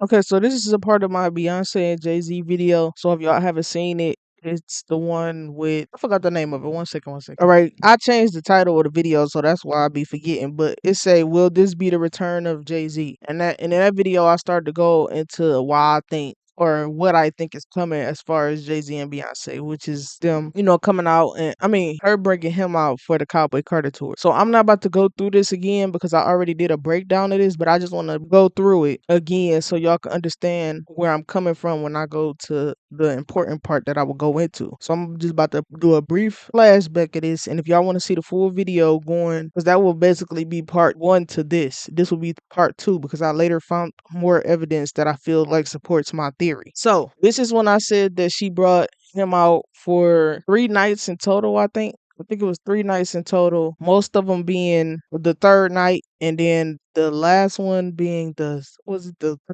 Okay, so this is a part of my Beyonce and Jay-Z video. So if y'all haven't seen it, it's the one with I forgot the name of it. One second, one second. All right, I changed the title of the video, so that's why I be forgetting. But it say, "Will this be the return of Jay-Z?" And in that video, I started to go into why I think or what I think is coming as far as Jay-Z and Beyonce, which is them, coming out and I mean her bringing him out for the Cowboy Carter tour. So I'm not about to go through this again because I already did a breakdown of this, but I just want to go through it again so y'all can understand where I'm coming from when I go to the important part that I will go into. So I'm just about to do a brief flashback of this, and if y'all want to see the full video going, because that will basically be part one to this. This will be part two because I later found more evidence that I feel like supports my theory. So this is when I said that she brought him out for 3 nights in total, I think. I think it was 3 nights in total, most of them being the third night, and then the last one being I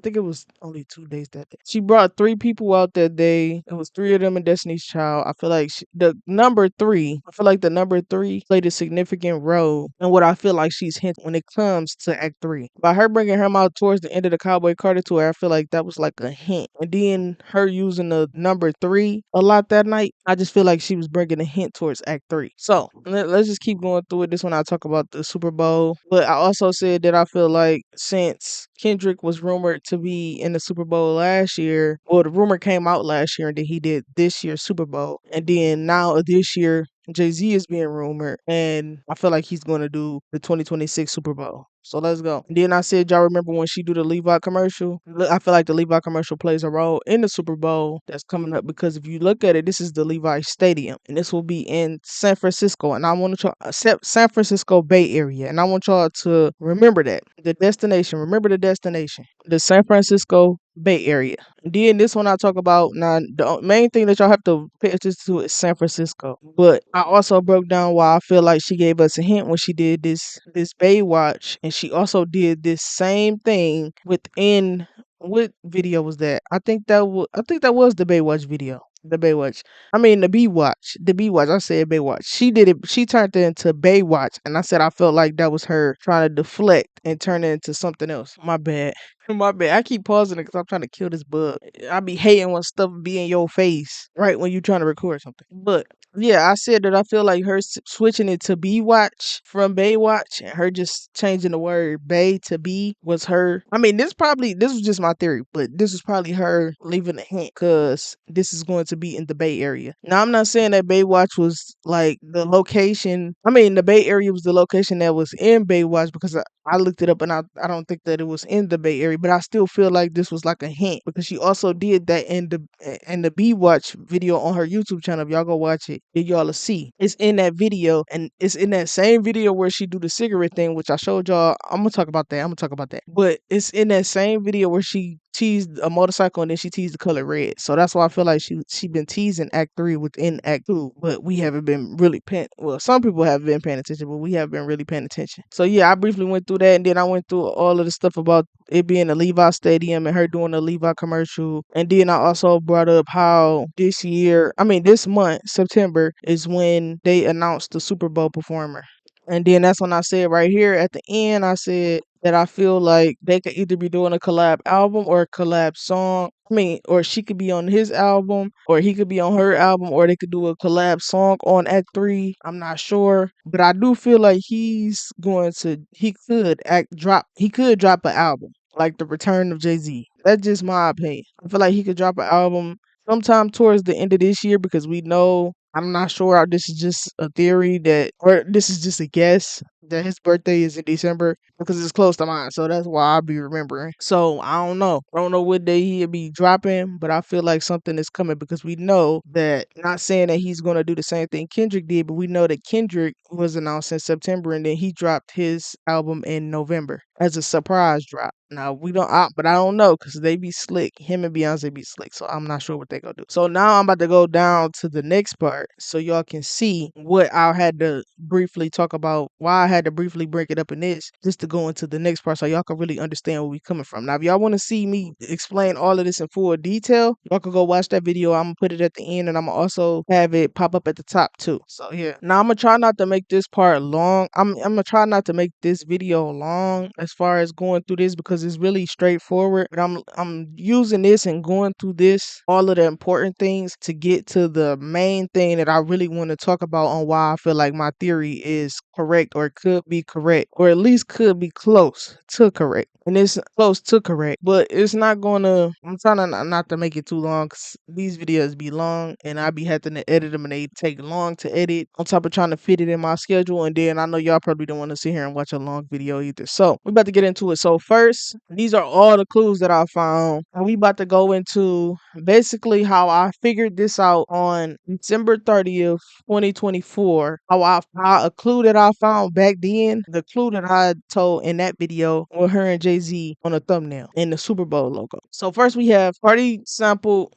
think it was only 2 days that day. She brought 3 people out that day. It was 3 of them in Destiny's Child. I feel like the number three played a significant role in what I feel like she's hinting when it comes to Act 3. By her bringing him out towards the end of the Cowboy Carter tour, I feel like that was like a hint. And then her using the number 3 a lot that night, I just feel like she was bringing a hint towards Act 3. So let's just keep going through it. This one I talk about the Super Bowl, but I also said that I feel like since Kendrick was rumored to be in the Super Bowl last year, well, the rumor came out last year, and then he did this year's Super Bowl, and then now this year Jay-Z is being rumored, and I feel like he's going to do the 2026 Super Bowl. So let's go. And then I said, y'all remember when she do the Levi commercial? I feel like the Levi commercial plays a role in the Super Bowl that's coming up because if you look at it, this is the Levi Stadium, and this will be in San Francisco. And I want y'all, San Francisco Bay Area, and I want y'all to remember that the destination. Remember the destination, the San Francisco Bay Area. Then this one I talk about now. The main thing that y'all have to pay attention to is San Francisco. But I also broke down why I feel like she gave us a hint when she did this Baywatch, and she also did this same thing within what video was that? I think that was the Baywatch video. The Baywatch. I mean the Bee-Watch. The Bee-Watch. I said Baywatch. She did it. She turned it into Baywatch, and I said I felt like that was her trying to deflect and turn it into something else. My bad. My bad. I keep pausing it because I'm trying to kill this bug. I be hating when stuff be in your face right when you trying to record something. But yeah, I said that I feel like her switching it to Bee Watch from Baywatch and her just changing the word Bay to B was her. I mean, this was just my theory, but this was probably her leaving a hint because this is going to be in the Bay Area. Now, I'm not saying that Baywatch was like the location. I mean, the Bay Area was the location that was in Baywatch because I looked it up and I don't think that it was in the Bay Area, but I still feel like this was like a hint because she also did that in the Bee Watch video on her YouTube channel. If y'all go watch it, then y'all will see. It's in that video, and it's in that same video where she do the cigarette thing, which I showed y'all. I'm gonna talk about that. But it's in that same video where she teased a motorcycle and then she teased the color red. So that's why I feel like she been teasing Act 3 within Act 2, but we haven't been really paying. Well, some people have been paying attention, but we haven't been really paying attention. So yeah, I briefly went through that, and then I went through all of the stuff about it being a Levi Stadium and her doing a Levi commercial, and then I also brought up how this month, September, is when they announced the Super Bowl performer. And then that's when I said right here at the end, I said that I feel like they could either be doing a collab album or a collab song. I mean, or she could be on his album, or he could be on her album, or they could do a collab song on Act 3. I'm not sure. But I do feel like he could drop an album, like the return of Jay-Z. That's just my opinion. I feel like he could drop an album sometime towards the end of this year because we know I'm not sure. This is just a theory or this is just a guess that his birthday is in December because it's close to mine. So that's why I'll be remembering. So I don't know. I don't know what day he'll be dropping, but I feel like something is coming because we know that, not saying that he's going to do the same thing Kendrick did, but we know that Kendrick was announced in September and then he dropped his album in November as a surprise drop. Now but I don't know because they be slick. Him and Beyonce be slick, so I'm not sure what they gonna do. So now I'm about to go down to the next part so y'all can see what I had to briefly talk about. Why I had to briefly break it up in this, just to go into the next part so y'all can really understand where we coming from. Now, if y'all want to see me explain all of this in full detail, y'all can go watch that video. I'm gonna put it at the end, and I'm gonna also have it pop up at the top too. So yeah. Now I'm gonna try not to make this part long. I'm gonna try not to make this video long as far as going through this because it's really straightforward. But I'm using this and going through this, all of the important things to get to the main thing that I really want to talk about on why I feel like my theory is correct or could be correct or at least could be close to correct. And it's close to correct, but it's not gonna. I'm trying to not to make it too long because these videos be long and I be having to edit them and they take long to edit. On top of trying to fit it in my schedule, and then I know y'all probably don't want to sit here and watch a long video either. So we about to get into it. So first, these are all the clues that I found, and we about to go into basically how I figured this out on December 30th, 2024. How a clue that I found back then, the clue that I told in that video with her and Jay-Z on the thumbnail and the Super Bowl logo. So first we have Cardi sampled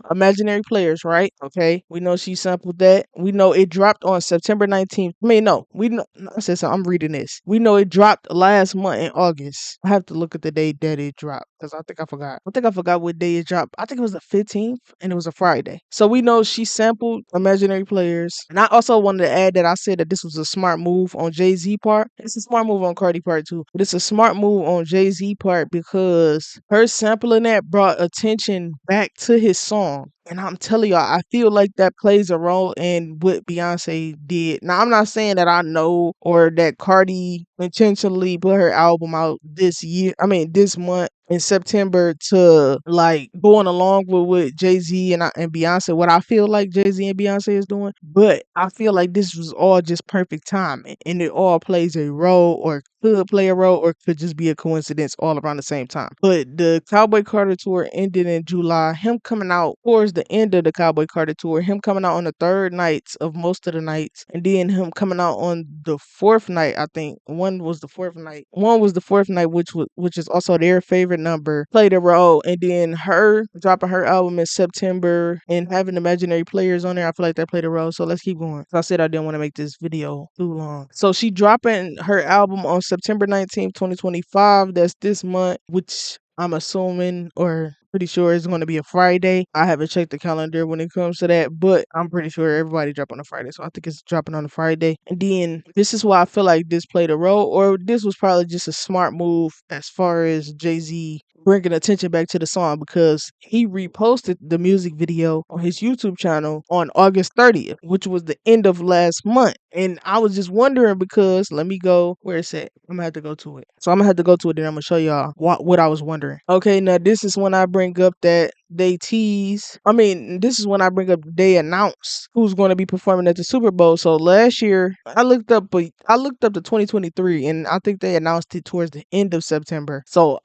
Imaginary Players, right? Okay. We know she sampled that. We know it dropped on September 19th. I mean, no, we know I said so I'm reading this. We know it dropped last month in August. I have to look at the date that it dropped because I think I forgot. I think I forgot what day it dropped. I think it was the 15th and it was a Friday. So we know she sampled Imaginary Players. And I also wanted to add that I said that this was a smart move on Jay-Z part. It's a smart move on Cardi part too. But it's a smart move on Jay-Z part because her sampling that brought attention back to his song. And I'm telling y'all, I feel like that plays a role in what Beyonce did. Now, I'm not saying that I know or that Cardi intentionally put her album out this year. I mean, this month in September to like going along with what Jay-Z and Beyonce, what I feel like Jay-Z and Beyonce is doing. But I feel like this was all just perfect timing and it all plays a role or could play a role or could just be a coincidence all around the same time. But the Cowboy Carter tour ended in July. Him coming out towards the end of the Cowboy Carter tour, him coming out on the third nights of most of the nights, and then him coming out on the fourth night. I think one was the fourth night. One was the fourth night, which is also their favorite number, played a role. And then her dropping her album in September and having Imaginary Players on there, I feel like that played a role. So let's keep going. So I said I didn't want to make this video too long. So she dropping her album on September 19th, 2025. That's this month, which I'm assuming or pretty sure it's going to be a Friday. I haven't checked the calendar when it comes to that, but I'm pretty sure everybody drop on a Friday. So I think it's dropping on a Friday. And then this is why I feel like this played a role, or this was probably just a smart move as far as Jay-Z bringing attention back to the song because he reposted the music video on his YouTube channel on August 30th, which was the end of last month. And I was just wondering because, let me go, where it's at. I'm going to have to go to it. So I'm going to have to go to it, then I'm going to show y'all what I was wondering. Okay, now this is when I bring up that they tease. I mean, this is when I bring up they announce who's going to be performing at the Super Bowl. So last year, I looked up the 2023, and I think they announced it towards the end of September. So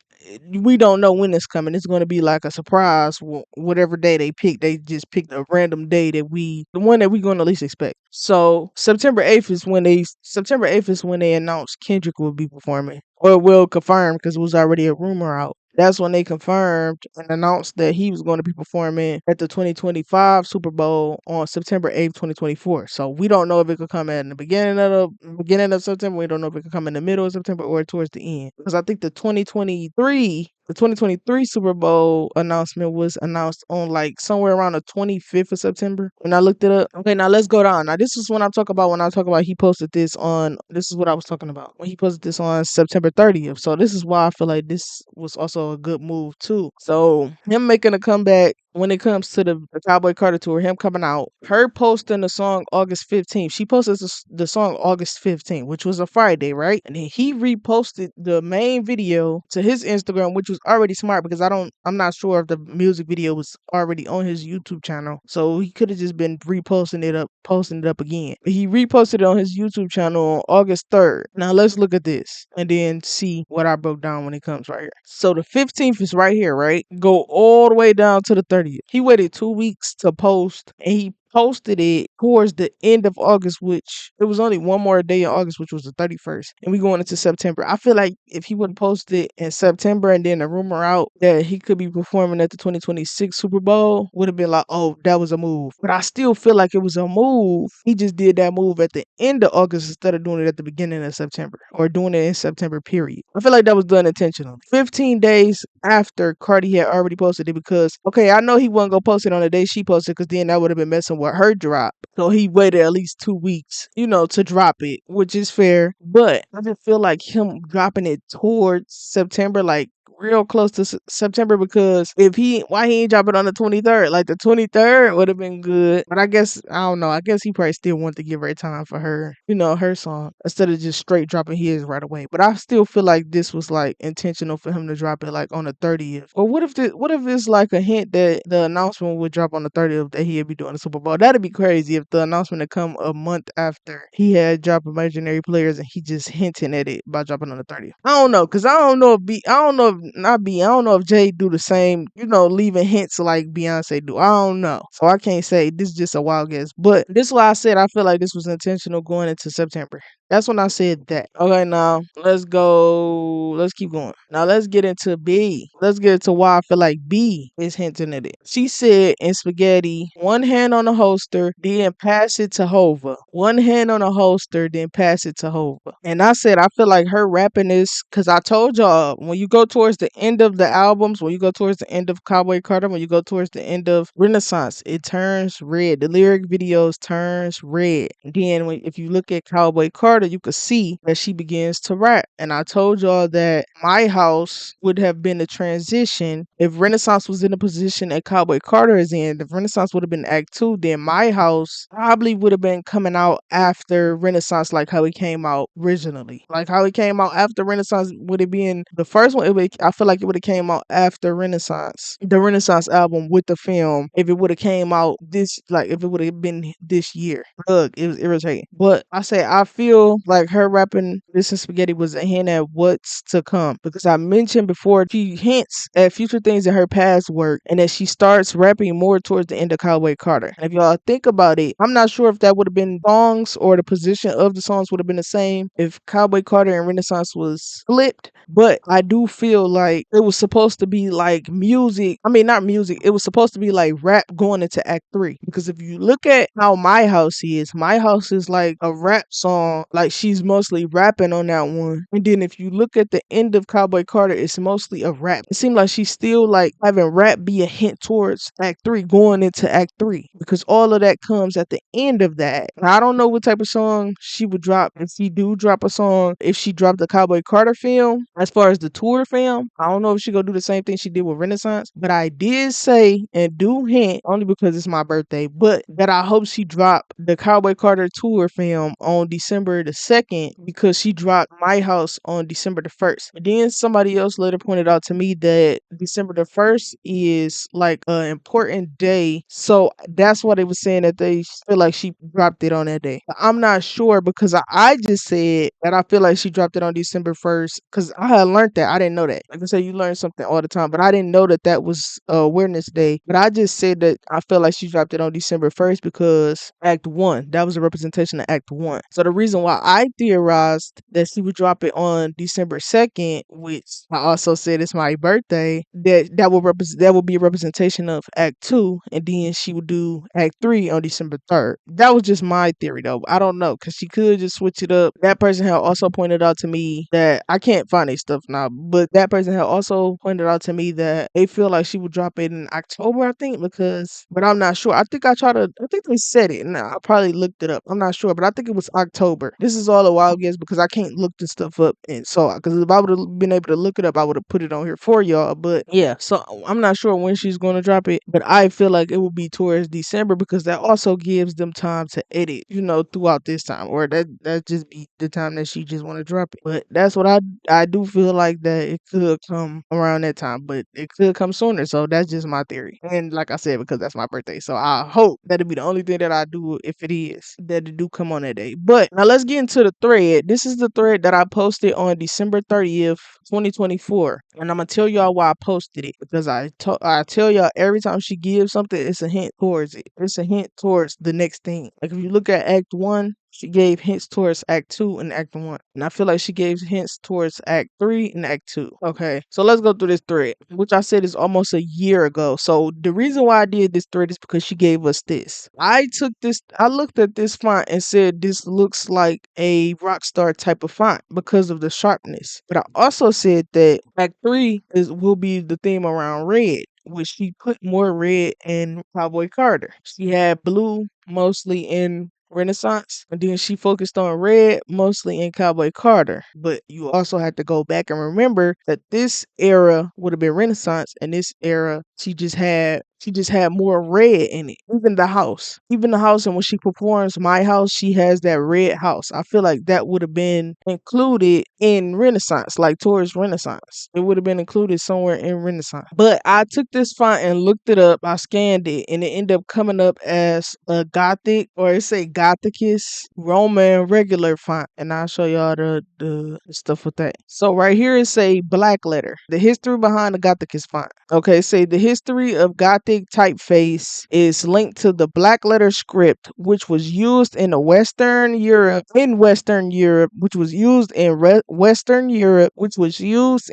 we don't know when it's coming. It's going to be like a surprise. Whatever day they pick, they just picked a random day the one that we're going to least expect. So September 8th is when they announced Kendrick will be performing, or will confirm because it was already a rumor out. That's when they confirmed and announced that he was going to be performing at the 2025 Super Bowl on September 8th, 2024. So we don't know if it could come at the beginning of September. We don't know if it could come in the middle of September or towards the end. Because I think the 2023 Super Bowl announcement was announced on like somewhere around the 25th of September when I looked it up. Okay, now let's go down. Now this is when I talk about he posted this on, this is what I was talking about when he posted this on September 30th. So this is why I feel like this was also a good move too. So him making a comeback when it comes to the Cowboy Carter tour, him coming out, her posting the song August 15th. She posted the song August 15th, which was a Friday, right? And then he reposted the main video to his Instagram, which was already smart because I'm not sure if the music video was already on his YouTube channel. So he could have just been posting it up again. But he reposted it on his YouTube channel on August 3rd. Now let's look at this and then see what I broke down when it comes right here. So the 15th is right here, right? Go all the way down to the 30th. He waited 2 weeks to post, and he posted it towards the end of August, which it was only one more day in August, which was the 31st. And we going into September. I feel like if he would have posted it in September and then a rumor out that he could be performing at the 2026 Super Bowl, would have been like, oh, that was a move. But I still feel like it was a move. He just did that move at the end of August instead of doing it at the beginning of September or doing it in September, period. I feel like that was done intentionally. 15 days after Cardi had already posted it because, okay, I know he wasn't going to post it on the day she posted because then that would have been messing with her drop. So he waited at least 2 weeks, to drop it, which is fair. But I just feel like him dropping it towards September, like real close to September, because why he ain't drop it on the 23rd? Like the 23rd would have been good. But I guess, I don't know. I guess he probably still wanted to give her time for her, her song, instead of just straight dropping his right away. But I still feel like this was like intentional for him to drop it like on the 30th. Or what if it's like a hint that the announcement would drop on the 30th, that he'd be doing the Super Bowl? That'd be crazy if the announcement had come a month after he had dropped Imaginary Players and he just hinting at it by dropping on the 30th. I don't know, cause I don't know if Jay do the same, leaving hints like Beyonce do. I don't know. So I can't say. This is just a wild guess. But this is why I said I feel like this was intentional going into September. That's when I said that. Okay, now let's go. Let's keep going. Now let's get into B. Let's get into why I feel like B is hinting at it. She said in Spaghetti, one hand on the holster, then pass it to Hova. One hand on the holster, then pass it to Hova. And I said I feel like her rapping this, because I told y'all, when you go towards the end of the albums, when you go towards the end of Cowboy Carter, when you go towards the end of Renaissance, it turns red. The lyric videos turns red. And then if you look at Cowboy Carter, you could see that she begins to rap. And I told y'all that My House would have been a transition if Renaissance was in the position that Cowboy Carter is in. If Renaissance would have been Act 2, then My House probably would have been coming out after Renaissance, like how it came out originally. Like how it came out after Renaissance, would it be in the first one? I feel like it would have came out after Renaissance, the Renaissance album with the film. If it would have came out if it would have been this year. Ugh, it was irritating. But I feel like her rapping this in Spaghetti was a hint at what's to come, because I mentioned before she hints at future things in her past work, and that she starts rapping more towards the end of Cowboy Carter. And if y'all think about it, I'm not sure if that would have been songs or the position of the songs would have been the same if Cowboy Carter and Renaissance was flipped. But I do feel like it was supposed to be like music. I mean, not music. It was supposed to be like rap going into Act 3. Because if you look at how My House is like a rap song. Like she's mostly rapping on that one. And then if you look at the end of Cowboy Carter, it's mostly a rap. It seems like she's still like having rap be a hint towards Act 3, going into Act 3. Because all of that comes at the end of that. Now, I don't know what type of song she would drop if she do drop a song. If she dropped the Cowboy Carter film, as far as the tour film, I don't know if she gonna do the same thing she did with Renaissance. But I did say and do hint, only because it's my birthday, but that I hope she dropped the Cowboy Carter tour film on December the 2nd, because she dropped My House on December the 1st. But then somebody else later pointed out to me that December the 1st is like an important day. So that's why they were saying that they feel like she dropped it on that day. But I'm not sure, because I just said that I feel like she dropped it on December 1st, because I had learned that. I didn't know that. Like I said, you learn something all the time, but I didn't know that that was Awareness Day. But I just said that I feel like she dropped it on December 1st because Act 1, that was a representation of Act 1. So the reason why I theorized that she would drop it on December 2nd, which I also said it's my birthday, that would be a representation of Act 2, and then she would do Act 3 on December 3rd. That was just my theory though. I don't know, because she could just switch it up. That person had also pointed out to me that I can't find their stuff now, but that person had also pointed out to me that they feel like she would drop it in October, I think, but I'm not sure. I think they said it, and I probably looked it up. I'm not sure, but I think it was October. This is all a wild guess because I can't look this stuff up, and so because if I would have been able to look it up, I would have put it on here for y'all. But yeah, so I'm not sure when she's going to drop it, but I feel like it will be towards December, because that also gives them time to edit, throughout this time, or that just be the time that she just want to drop it. But that's what I do feel like, that it could come around that time, but it could come sooner. So that's just my theory. And like I said, because that's my birthday, so I hope that'll be the only thing that I do, if it is that it do come on that day. But now let's get into the thread. This is the thread that I posted on December 30th, 2024, and I'm gonna tell y'all why I posted it, because I tell y'all every time she gives something, it's a hint towards it. It's a hint towards the next thing. Like if you look at Act 1, she gave hints towards Act 2 and Act 1. And I feel like she gave hints towards Act 3 and Act 2. Okay, so let's go through this thread, which I said is almost a year ago. So the reason why I did this thread is because she gave us this. I looked at this font and said this looks like a Rockstar type of font because of the sharpness. But I also said that Act 3 will be the theme around red, which she put more red in Cowboy Carter. She had blue mostly in Renaissance, and then she focused on red mostly in Cowboy Carter. But you also have to go back and remember that this era would have been Renaissance, and this era she just had more red in it. Even the house, and when she performs My House, she has that red house. I feel like that would have been included in Renaissance, like towards Renaissance. It would have been included somewhere in Renaissance. But I took this font and looked it up. I scanned it, and it ended up coming up as a Gothic, or it say Gothicus Roman regular font. And I'll show y'all the stuff with that. So right here it say black letter. The history behind the Gothicus font. Okay, say the history of Gothic typeface is linked to the black letter script, which was used in Western Europe, which was used in Western Europe, which was used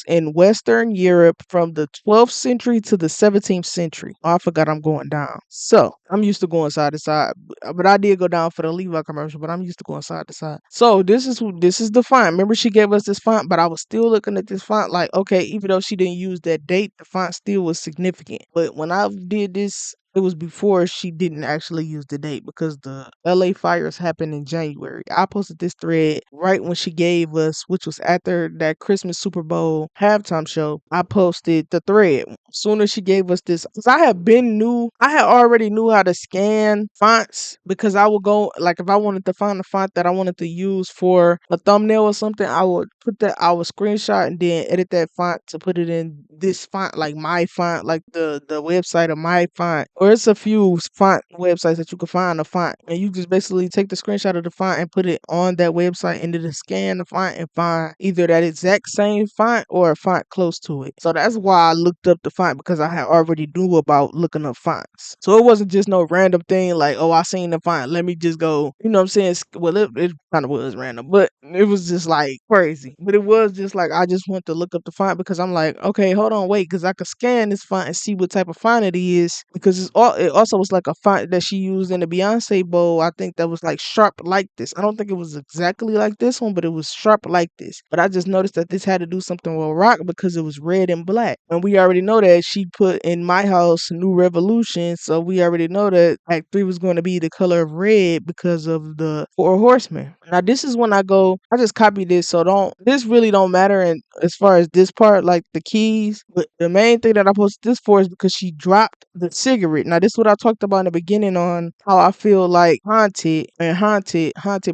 in Western Europe from the 12th century to the 17th century. Oh, I forgot I'm going down. So I'm used to going side to side, but I did go down for the Levi commercial, but I'm used to going side to side. So this is the font. Remember, she gave us this font, but I was still looking at this font like, okay, even though she didn't use that date, the font still was significant. But when I did this, it was before she didn't actually use the date because the LA fires happened in January. I posted this thread right when she gave us, which was after that Christmas Super Bowl halftime show. I posted the thread. Soon as she gave us this, because I had already knew how to scan fonts, because I would go, like, if I wanted to find a font that I wanted to use for a thumbnail or something, I would screenshot and then edit that font to put it in this font, like my font, like the website of my font. Or it's a few font websites that you can find a font, and you just basically take the screenshot of the font and put it on that website, and then scan the font and find either that exact same font or a font close to it. So that's why I looked up the font, because I had already knew about looking up fonts. So it wasn't just no random thing like, oh, I seen the font, let me just go, you know what I'm saying? Well, it kind of was random, but it was just like crazy. But it was just like, I just went to look up the font because I'm like, okay, hold on, wait, because I could scan this font and see what type of font it is, because it also was like a font that she used in the Beyonce bowl. I think that was like sharp like this. I don't think it was exactly like this one, but it was sharp like this. But I just noticed that this had to do something with rock because it was red and black. And we already know that she put in My House New Revolution, so we already know that Act 3 was going to be the color of red because of the Four Horsemen. Now this is when I just copied this, so this really don't matter in as far as this part, like the keys. But the main thing that I posted this for is because she dropped the cigarette. Now this is what I talked about in the beginning on how I feel like Haunted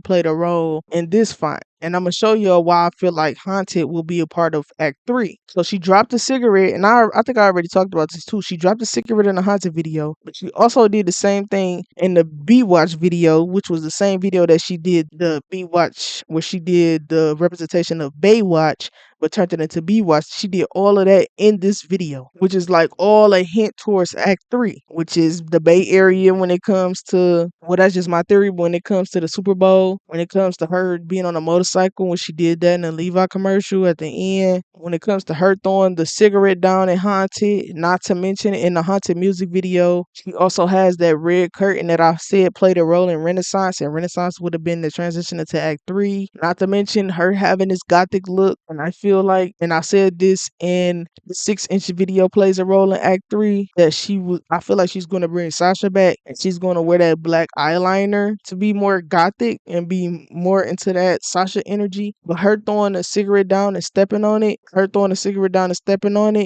played a role in this font. And I'm gonna show you why I feel like Haunted will be a part of Act 3. So she dropped the cigarette, and I think I already talked about this too. She dropped the cigarette in the Haunted video, but she also did the same thing in the Watch video, which was the same video that she did the Watch, where she did the representation of Baywatch, but turned it into Watch. She did all of that in this video, which is like all a hint towards Act 3, which is the Bay Area when it comes to, well, that's just my theory, but when it comes to the Super Bowl, when it comes to her being on a motorcycle, when she did that in the Levi commercial at the end, when it comes to her throwing the cigarette down in Haunted, not to mention in the Haunted music video, she also has that red curtain that I said played a role in Renaissance, and Renaissance would have been the transition into Act 3, not to mention her having this gothic look. And I feel like, and I said this in the 6-inch video plays a role in Act 3, that I feel like she's going to bring Sasha back, and she's going to wear that black eyeliner to be more gothic and be more into that Sasha energy. But her throwing a cigarette down and stepping on it,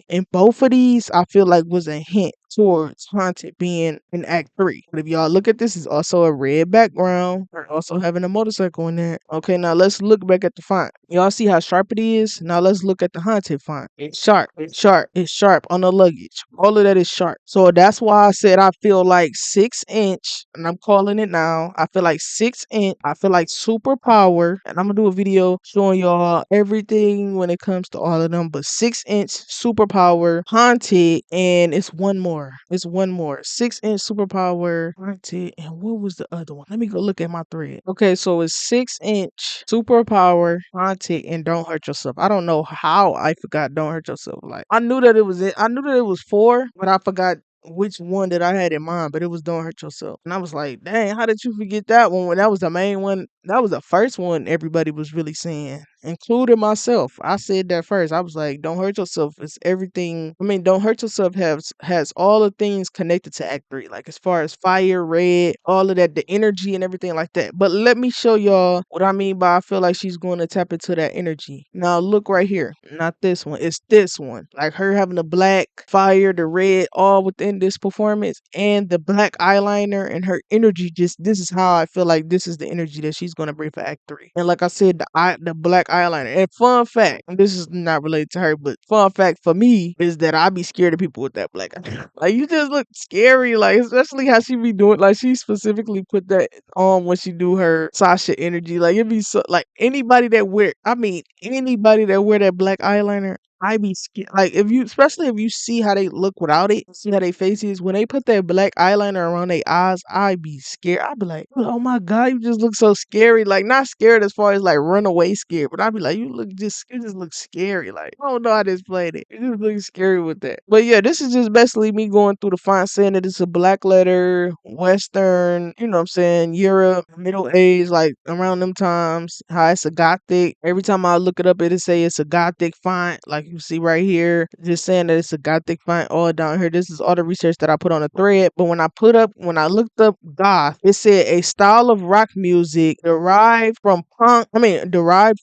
and both of these I feel like was a hint towards Haunted being in Act 3. But if y'all look at this, it's also a red background. We're also having a motorcycle in there. Okay, now let's look back at the font. Y'all see how sharp it is? Now let's look at the Haunted font. It's sharp. It's sharp on the luggage. All of that is sharp. So that's why I said I feel like 6-inch, and I'm calling it now. I feel like 6-inch. I feel like superpower, and I'm gonna do a video showing y'all everything when it comes to all of them. But 6-inch superpower, Haunted, and it's one more. 6-inch superpower, Haunted, and what was the other one? Let me go look at my thread. Okay, so it's 6-inch superpower, Haunted, and Don't Hurt Yourself. I don't know how I forgot Don't Hurt Yourself. Like, I knew that it was it. I knew that it was 4, but I forgot which one that I had in mind, but it was Don't Hurt Yourself. And I was like, dang, how did you forget that one when that was the main one? That was the first one everybody was really saying. including myself. I said that first. I was like, don't hurt yourself. It's everything. I mean, don't hurt yourself has all the things connected to Act 3. Like as far as fire, red, all of that, the energy and everything like that. But let me show y'all what I mean by I feel like she's going to tap into that energy. Now look right here. Not this one. It's this one. Like her having the black, fire, the red, all within this performance, and the black eyeliner and her energy. Just this is how I feel like this is the energy that she's gonna bring for Act 3. And like I said, the black eyeliner. And fun fact, and this is not related to her, but fun fact for me is that I be scared of people with that black eyeliner. Like you just look scary, like especially how she be doing. Like she specifically put that on when she do her Sasha energy. Like it be so like anybody that wear. I mean anybody that wear that black eyeliner. I be scared. Like if you, especially if you see how they look without it, see how they face is when they put that black eyeliner around their eyes. I be scared. I be like, oh my god, you just look so scary. Like not scared as far as like run away scared, but I be like, you just look scary. Like I don't know how this played it. It just looks scary with that. But yeah, this is just basically me going through the font saying that it's a black letter, Western. You know what I'm saying? Europe, Middle Age, like around them times. How it's a Gothic. Every time I look it up, it'll say it's a Gothic font. Like you see right here, just saying that it's a Gothic font all down here. This is all the research that I put on a thread. But when I looked up goth, it said a style of rock music derived from punk. I mean, derived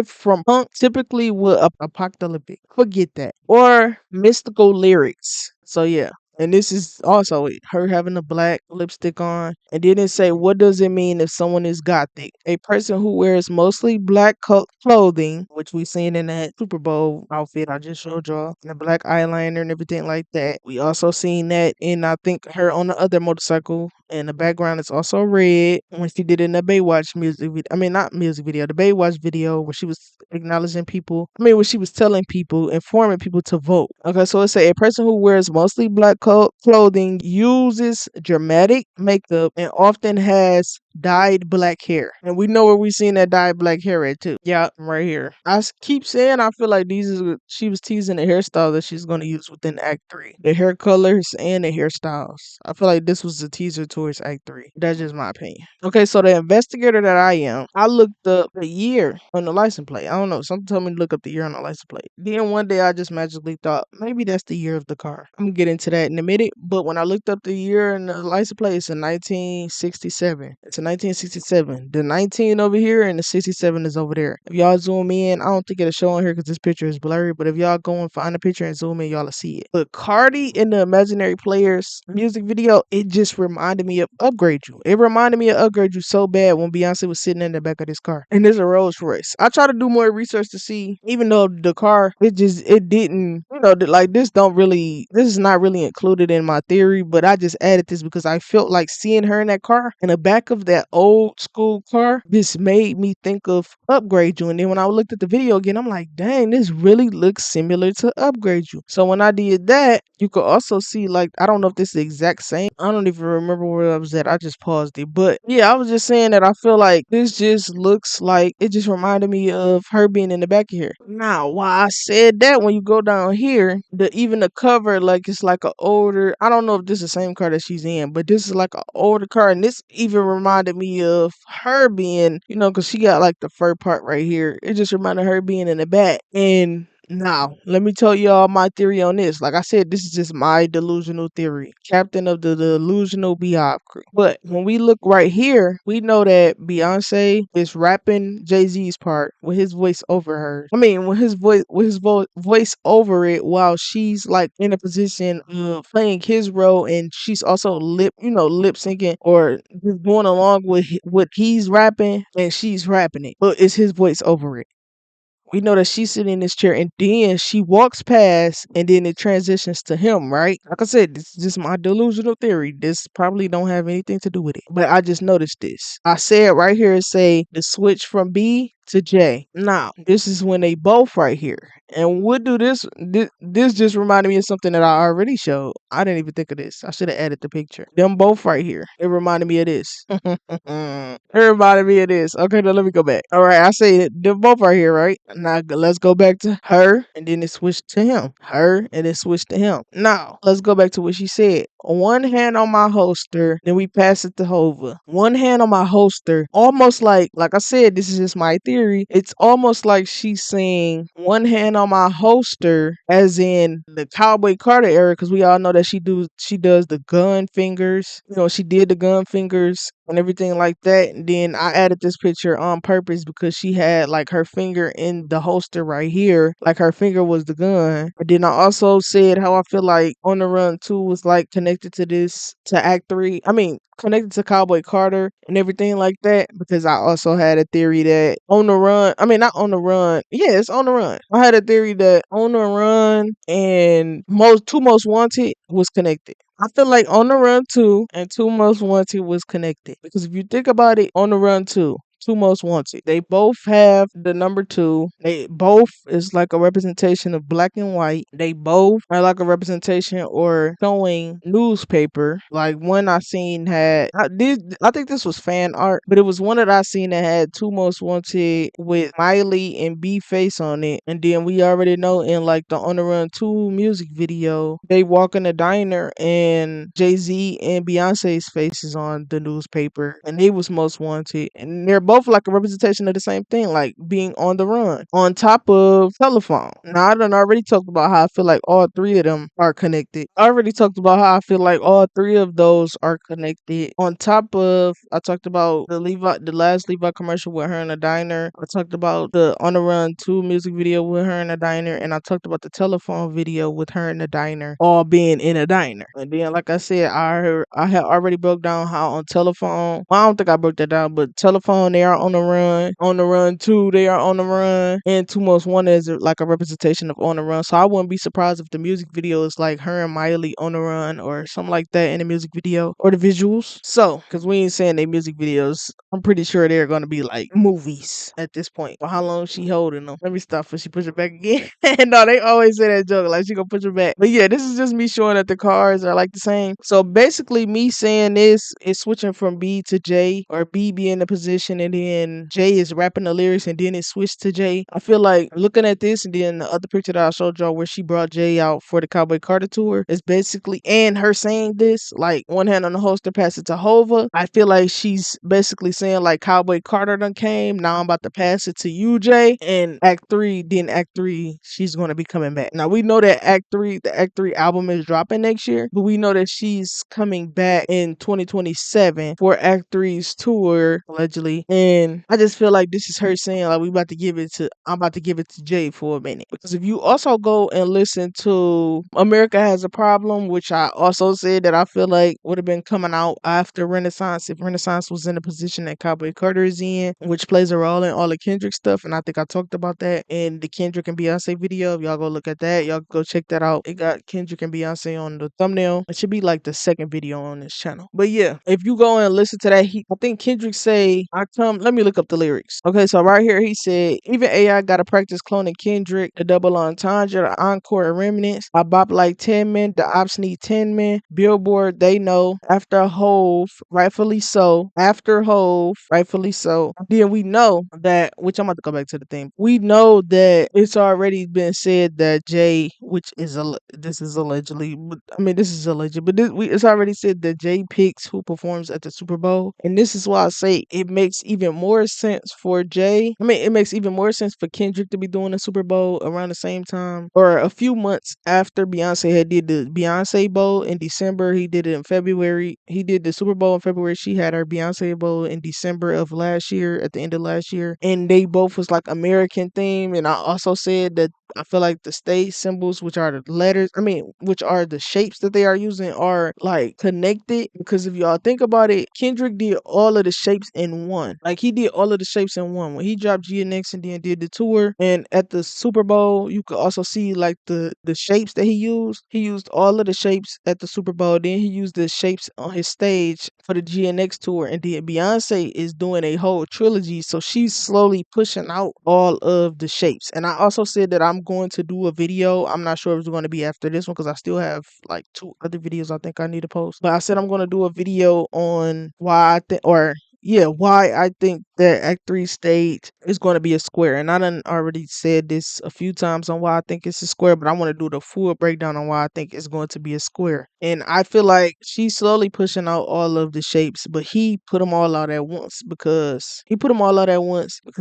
from punk, typically with apocalyptic. Forget that. Or mystical lyrics. So yeah. And this is also it, her having a black lipstick on. And then it say, what does it mean if someone is gothic? A person who wears mostly black clothing, which we seen in that Super Bowl outfit I just showed y'all, and the black eyeliner and everything like that. We also seen that in, I think, her on the other motorcycle. And the background is also red when she did it in the Baywatch music video. I mean, not music video, the Baywatch video where she was acknowledging people. I mean, when she was telling people, informing people to vote. Okay, so it say a person who wears mostly black clothing, uses dramatic makeup, and often has dyed black hair. And we know where we seen that dyed black hair at too. Yeah, right here. Keep saying I feel like she was teasing the hairstyle that she's going to use within Act 3. The hair colors and the hairstyles. I feel like this was a teaser towards Act 3. That's just my opinion. Okay, so the investigator that I am, I looked up the year on the license plate. I don't know. Something told me to look up the year on the license plate. Then one day I just magically thought maybe that's the year of the car. I'm gonna get into that in a minute. But when I looked up the year and the license plate, it's in 1967. It's in 1967. The 19 over here and the 67 is over there. If y'all zoom in, I don't think it'll show on here because this picture is blurry. But if y'all go and find the picture and zoom in, y'all will see it. But Cardi in the Imaginary Players music video, it just reminded me of Upgrade You. It reminded me of Upgrade You so bad when Beyonce was sitting in the back of this car. And there's a Rolls Royce. I try to do more research to see, even though the car, it didn't, like this is not really included in my theory, but I just added this because I felt like seeing her in that car, in the back of that old school car, this made me think of Upgrade You. And then when I looked at the video again, I'm like, dang, this really looks similar to Upgrade You. So when I did that, you could also see, like, I don't know if this is the exact same. I don't even remember where I was at. I just paused it. But yeah, I was just saying that I feel like this just looks like, it just reminded me of her being in the back of here. Now, why I said that, when you go down here, even the cover, like it's like an older, I don't know if this is the same car that she's in, but this is like an older car. And this even reminded me of her being, because she got like the fur part right here. It just reminded her being in the back. And now, let me tell y'all my theory on this. Like I said, this is just my delusional theory. Captain of the delusional Beehive crew. But when we look right here, we know that Beyonce is rapping Jay-Z's part with his voice over her. I mean, with his voice over it, while she's like in a position of playing his role, and she's also lip syncing or just going along with what he's rapping, and she's rapping it, but it's his voice over it. We know that she's sitting in this chair, and then she walks past, and then it transitions to him, right? Like I said, this is just my delusional theory. This probably don't have anything to do with it, but I just noticed this. I said right here, it say the switch from B to J. Now, this is when they both right here. And what do this just reminded me of something that I already showed. I didn't even think of this. I should have added the picture. Them both right here. It reminded me of this. It reminded me of this. Okay, now let me go back. All right, I say them both right here, right? Now let's go back to her, and then it switched to him. Her, and then switched to him. Now, let's go back to what she said. One hand on my holster, then we pass it to Hova. One hand on my holster, almost like I said, this is just my theory. theory, it's almost like she's saying one hand on my holster, as in the Cowboy Carter era, because we all know that she does the gun fingers. You know, she did the gun fingers and everything like that. And then I added this picture on purpose because she had like her finger in the holster right here, like her finger was the gun. And then I also said how I feel like On the Run 2 was like connected to this, to Act 3. I mean, connected to Cowboy Carter and everything like that, because I also had a theory that On the Run, I mean, not On the Run, yeah, it's On the Run. I had a theory that On the Run and Two Most Wanted was connected. I feel like On the Run 2 and Two Most Wanted was connected, because if you think about it, On the Run 2, Two Most Wanted, they both have the number 2. They both is like a representation of black and white. They both are like a representation or showing newspaper. Like one I seen had, I think this was fan art, but it was one that I seen that had Two Most Wanted with Miley and B Face on it. And then we already know in like the On the Run 2 music video, they walk in the diner and Jay-Z and Beyonce's face is on the newspaper, and they was most wanted. And they're both like a representation of the same thing, like being on the run. On top of Telephone. Now I done already talked about how I feel like all three of them are connected. I already talked about how I feel like all three of those are connected. On top of, I talked about the last Levi commercial with her in a diner. I talked about the On the Run 2 music video with her in a diner, and I talked about the Telephone video with her in a diner, all being in a diner. And then, like I said, I had already broke down how on Telephone. Well, I don't think I broke that down, but Telephone, they are on the run. On the Run 2, they are on the run. And Two Most Wanted is like a representation of On the Run. So I wouldn't be surprised if the music video is like her and Miley on the run or something like that in the music video, or the visuals. So, because we ain't saying they music videos, I'm pretty sure they're going to be like movies at this point. For how long she holding them? Let me stop before she push it back again. No, they always say that joke, like she gonna push it back. But yeah, this is just me showing that the cars are like the same. So basically, me saying this is switching from B to J, or B being the position and then J is rapping the lyrics and then it switched to J. I feel like looking at this and then the other picture that I showed y'all where she brought J out for the Cowboy Carter tour is basically, and her saying this, like one hand on the holster, pass it to Hova. I feel like she's basically saying like Cowboy Carter done came, now I'm about to pass it to you, J. And Act 3, she's going to be coming back. Now we know that the Act 3 album is dropping next year, but we know that she's coming back in 2027 for Act 3's tour, allegedly. And I just feel like this is her saying like I'm about to give it to Jay for a minute. Because if you also go and listen to America Has a Problem, which I also said that I feel like would have been coming out after Renaissance, if Renaissance was in the position that Cowboy Carter is in, which plays a role in all the Kendrick stuff. And I think I talked about that in the Kendrick and Beyonce video. If y'all go look at that, y'all go check that out. It got Kendrick and Beyonce on the thumbnail. It should be like the second video on this channel. But yeah, if you go and listen to that, I think Kendrick say, let me look up the lyrics. Okay, so right here he said, even AI gotta practice cloning Kendrick, the double entendre, the encore and remnants. I bop like 10 men, the ops need 10 men. Billboard, they know. After Hove, rightfully so. After Hove, rightfully so. Then we know that, which I'm about to go back to the thing. We know that it's already been said that Jay, this is allegedly, but I mean this is alleged, but it's already said that Jay picks who performs at the Super Bowl, and this is why I say it makes even more sense for Jay. I mean, it makes even more sense for Kendrick to be doing the Super Bowl around the same time, or a few months after Beyonce had did the Beyonce Bowl in December. He did it in February. He did the Super Bowl in February. She had her Beyonce Bowl in December of last year, at the end of last year, and they both was like American theme. And I also said that I feel like the state symbols, which are the letters, which are the shapes that they are using, are like connected. Because if y'all think about it, Kendrick did all of the shapes in one. Like he did all of the shapes in one. When he dropped GNX and then did the tour, and at the Super Bowl, you could also see like the shapes that he used. He used all of the shapes at the Super Bowl. Then he used the shapes on his stage for the GNX tour. And then Beyonce is doing a whole trilogy, so she's slowly pushing out all of the shapes. And I also said that I'm going to do a video. I'm not sure if it's going to be after this one because I still have like 2 other videos I think I need to post. But I said I'm going to do a video on why I think, or yeah, why I think that Act 3 stage is going to be a square. And I done already said this a few times on why I think it's a square, but I want to do the full breakdown on why I think it's going to be a square. And I feel like she's slowly pushing out all of the shapes, but he put them all out at once because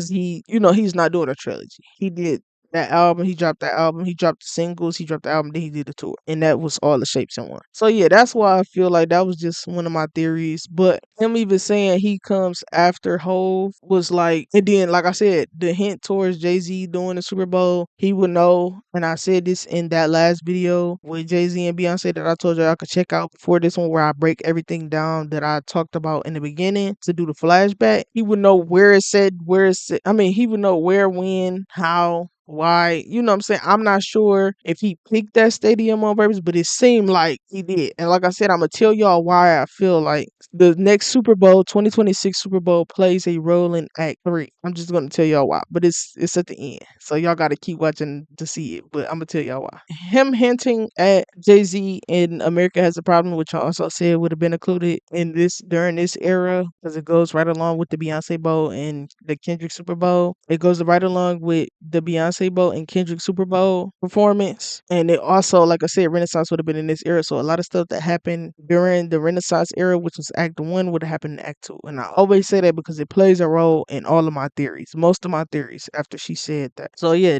he, he's not doing a trilogy. He did that album, he dropped that album, he dropped the singles, he dropped the album, then he did the tour. And that was all the shapes in one. So yeah, that's why I feel like that was just one of my theories. But him even saying he comes after Hove was like, and then like I said, the hint towards Jay-Z doing the Super Bowl, he would know. And I said this in that last video with Jay-Z and Beyonce that I told you I could check out before this one, where I break everything down that I talked about in the beginning to do the flashback. He would know he would know where, when, how, why, you know what I'm saying? I'm not sure if he picked that stadium on purpose, but it seemed like he did. And like I said, I'm gonna tell y'all why I feel like the next Super Bowl, 2026 Super Bowl, plays a role in Act 3. I'm just gonna tell y'all why. But it's at the end. So y'all gotta keep watching to see it. But I'm gonna tell y'all why. Him hinting at Jay-Z in America Has a Problem, which I also said would have been included in this during this era, because it goes right along with the Beyonce Bowl and the Kendrick Super Bowl. It goes right along with the Beyonce Bowl and Kendrick Super Bowl performance. And it also, like I said, Renaissance would have been in this era. So a lot of stuff that happened during the Renaissance era, which was Act 1, would have happened in Act 2. And I always say that because it plays a role in all of my theories, most of my theories after she said that. So yeah,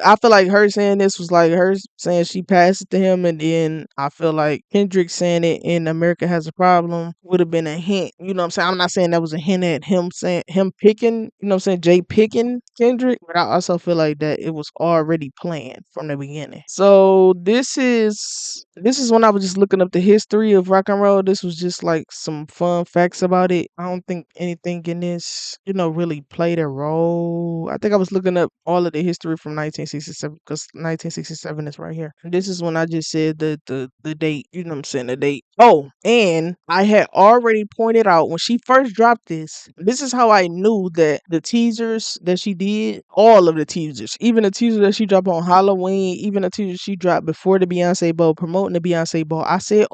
I feel like her saying this was like her saying she passed it to him. And then I feel like Kendrick saying it in America Has a Problem would have been a hint. You know what I'm saying? I'm not saying that was a hint at him picking, you know what I'm saying, Jay picking Kendrick, but I also feel like that it was already planned from the beginning. So this is when I was just looking up the history of rock and roll. This was just like some fun facts about it. I don't think anything in this, really played a role. I think I was looking up all of the history from 1967, because 1967 is right here. And this is when I just said the date, you know what I'm saying, the date. Oh, and I had already pointed out when she first dropped this. This is how I knew that the teasers that she did, all of the teasers, even the teaser that she dropped on Halloween, even the teaser she dropped before the Beyonce Bowl, promoting the Beyonce Bowl, I feel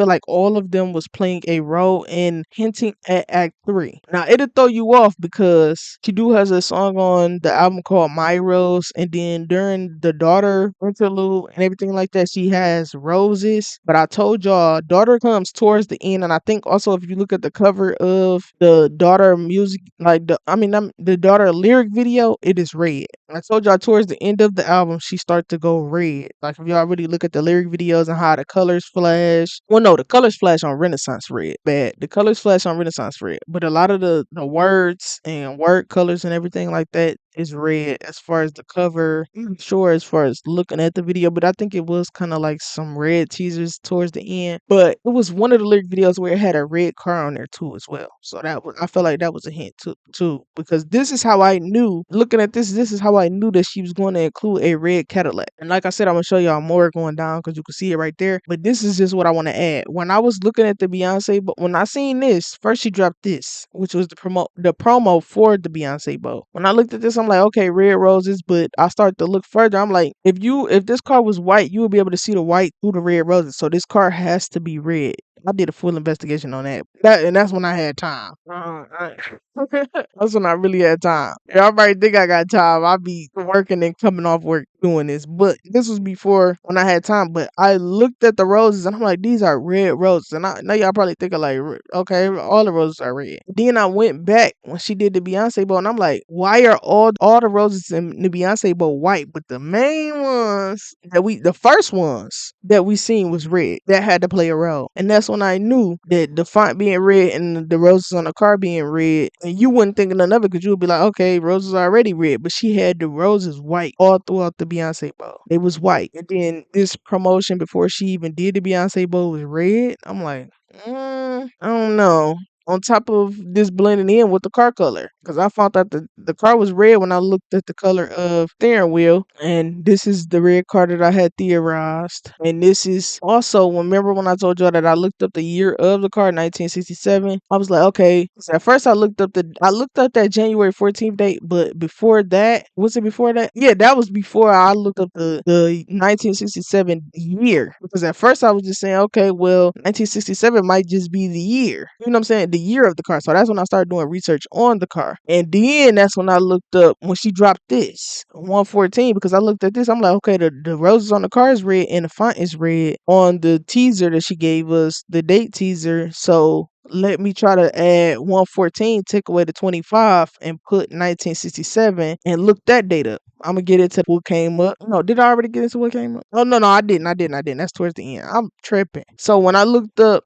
like all of them was playing a role in hinting at Act 3. Now, it'll throw you off because she do has a song on the album called My Rose, and then during the daughter interlude and everything like that, she has Roses. But I told y'all, daughter comes towards the end, and I think also if you look at the cover of the daughter music, like the daughter lyric video, it is red. I told y'all towards the end of the album, she starts to go red. Like if y'all really look at the lyric videos and how the colors flash. Well, no, the colors flash on Renaissance red. Bad. The colors flash on Renaissance red. But a lot of the words and word colors and everything like that is red as far as the cover. I'm sure as far as looking at the video, but I think it was kind of like some red teasers towards the end. But it was one of the lyric videos where it had a red car on there too as well. So I felt like that was a hint too, because this is how I knew, looking at this is how I knew that she was going to include a red Cadillac. And like I said, I'm gonna show y'all more going down because you can see it right there. But this is just what I want to add. When I was looking at the Beyonce, but when I seen this, first she dropped this, which was the promo for the Beyonce Bowl. When I looked at this, I'm like, okay, red roses. But I started to look further. I'm like, if this car was white, you would be able to see the white through the red roses. So this car has to be red. I did a full investigation on that. And that's when I had time. That's when I really had time. Y'all might think I got time. I be working and coming off work doing this. But this was before when I had time. But I looked at the roses and I'm like, these are red roses. And I know y'all probably thinking like, okay, all the roses are red. Then I went back when she did the Beyonce Bowl and I'm like, why are all the roses in the Beyonce Bowl white? But the main ones the first ones that we seen was red. That had to play a role. And that's when I knew that the font being red and the roses on the car being red, and you wouldn't think of none of it because you would be like, okay, roses are already red. But she had the roses white all throughout the Beyonce Bowl. It was white. And then this promotion before she even did the Beyonce Bowl was red. I'm like, I don't know. On top of this blending in with the car color. because I found out the car was red when I looked at the color of steering wheel, and this is the red car that I had theorized. And this is also, remember when I told y'all that I looked up the year of the car, 1967. I was like, okay. So at first I looked up that January 14th date, but before that, was it before that? Yeah, that was before I looked up the 1967 year, because at first I was just saying, okay, well, 1967 might just be the year. You know what I'm saying? The year of the car. So that's when I started doing research on the car. And then that's when I looked up when she dropped this 114, because I looked at this. I'm like, okay, the roses on the car is red and the font is red on the teaser that she gave us, the date teaser. So let me try to add 114, take away the 25, and put 1967 and look that date up. I'm gonna get into what came up. No, did I already get into what came up? Oh no, I didn't. That's towards the end. I'm tripping. So when I looked up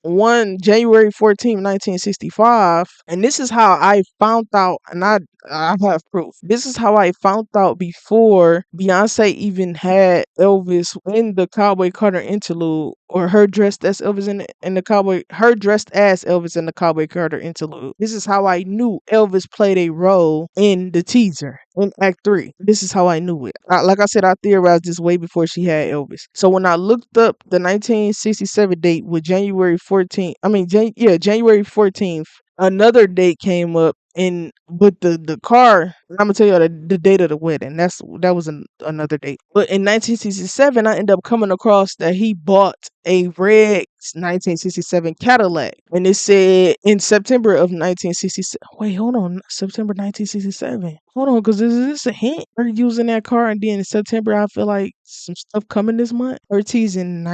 January 14th, 1965, and this is how I found out, and I have proof. This is how I found out before Beyonce even had Elvis in the Cowboy Carter interlude, or her dressed as Elvis in the Cowboy, her dressed as Elvis in the Cowboy Carter interlude. This is how I knew Elvis played a role in the teaser in Act 3. This is how I knew it. Like I said, I theorized this way before she had Elvis. So when I looked up the 1967 date with January 14th, January 14th, another date came up, and with the car, I'm gonna tell you the date of the wedding. That was another date. But in 1967, I ended up coming across that he bought a red 1967 Cadillac, and it said in September of 1967. Wait, hold on, September 1967. Hold on, because is this a hint? Her using that car, and then in September, I feel like some stuff coming this month. Her teasing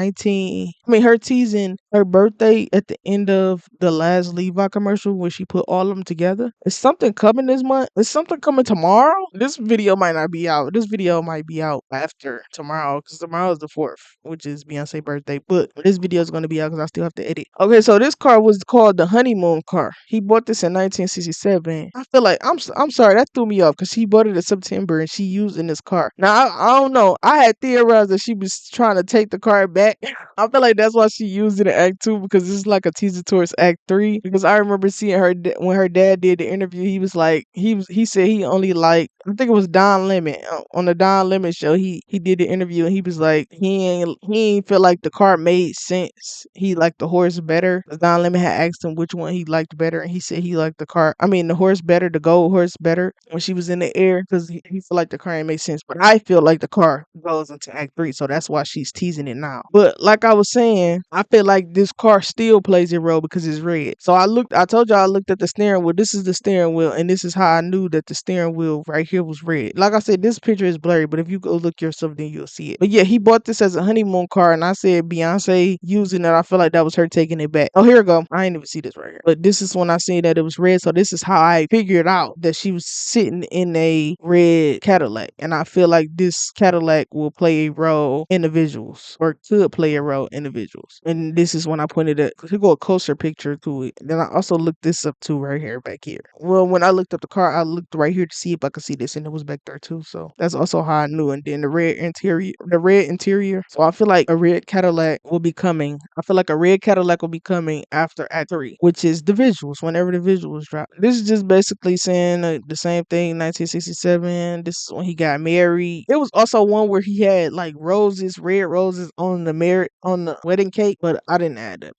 her birthday at the end of the last Levi commercial where she put all of them together. Is something coming this month? Is something coming tomorrow? This video might not be out. This video might be out after tomorrow, because tomorrow is the 4th, which is Beyonce's birthday. But this video is going to be out because I still have to edit. Okay, so this car was called the honeymoon car. He bought this in 1967. I feel like I'm sorry, that threw me off, because he bought it in September and she used in this car. Now I don't know. I had theorized that she was trying to take the car back. I feel like that's why she used it in Act 2, because this is like a teaser towards Act 3. Because I remember seeing her when her dad did the interview. He was like, he said he only liked, I think it was Don Lemon, on the Don Lemon show. He did the interview and he was like, he ain't feel like the car made sense. He liked the horse better. Don Lemon had asked him which one he liked better, and he said he liked the horse better, the gold horse better when she was in the air, because he felt like the car ain't make sense. But I feel like the car goes into Act 3, so that's why she's teasing it now. But like I was saying, I feel like this car still plays a role because it's red. So I told y'all I looked at the steering wheel. This is the steering wheel, and this is how I knew that the steering wheel right here was red. Like I said, this picture is blurry, but if you go look yourself, then you'll see it. But yeah, he bought this as a honeymoon car, and I said Beyonce using it. I feel like that was her taking it back. Oh, here we go. I ain't even see this right here. But this is when I seen that it was red. So this is how I figured out that she was sitting in a red Cadillac. And I feel like this Cadillac will play a role in the visuals, or could play a role in the visuals. And this is when I pointed it. Could go a closer picture to it. Then I also looked this up too right here, back here. Well, when I looked up the car, I looked right here to see if I could see this, and it was back there too. So that's also how I knew. And then the red interior. So I feel like a red Cadillac will be coming. I feel like a red Cadillac will be coming after Act 3, which is the visuals, whenever the visuals drop. This is just basically saying the same thing, 1967. This is when he got married. It was also one where he had like roses, red roses on the wedding cake, but I didn't add that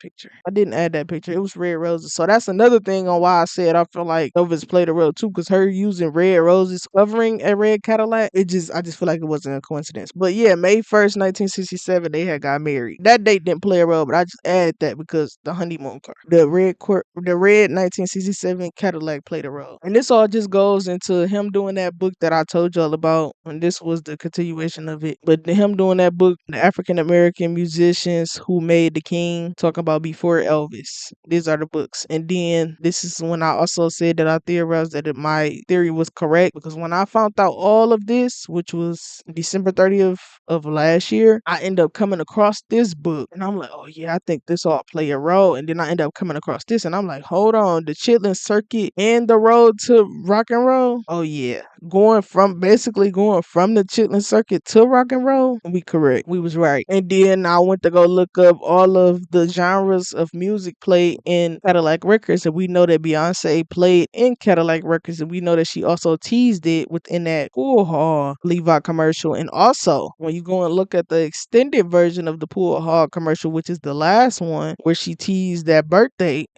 picture. It was red roses. So that's another thing on why I said I feel like Elvis played a role too, because her using red roses covering a red Cadillac, I just feel like it wasn't a coincidence. But yeah, May 1st, 1967, they had got married. That date didn't play a role, but I just added that because the honeymoon car, the red 1967 Cadillac played a role. And this all just goes into him doing that book that I told y'all about, and this was the continuation of it. But him doing that book, the African American musicians who made the king, talking about before Elvis. These are the books. And then this is when I also said that I theorized that my theory was correct, because when I found out all of this, which was December 30th of last year, I end up coming across this book, and I'm like, oh yeah, I think this all play a role. And then I end up coming across this, and I'm like, hold on, the Chitlin Circuit and the road to rock and roll. Oh yeah, going from the Chitlin Circuit to rock rock and roll? We correct. We was right. And then I went to go look up all of the genres of music played in Cadillac Records, and we know that Beyonce played in Cadillac Records, and we know that she also teased it within that Pool Hall Levi commercial. And also, when you go and look at the extended version of the Pool Hall commercial, which is the last one, where she teased that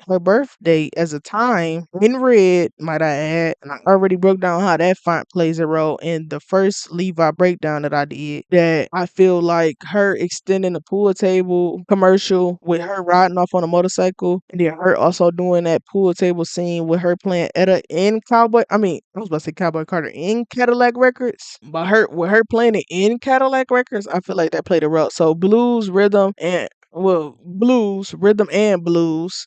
her birthday as a time in red, might I add. And I already broke down how that font plays a role in the first Levi breakdown that I did. That I feel like her extending the pool table commercial with her riding off on a motorcycle, and then her also doing that pool table scene with her playing Etta in I was about to say Cowboy Carter in Cadillac Records, but with her playing it in Cadillac Records, I feel like that played a role. So blues, rhythm and blues,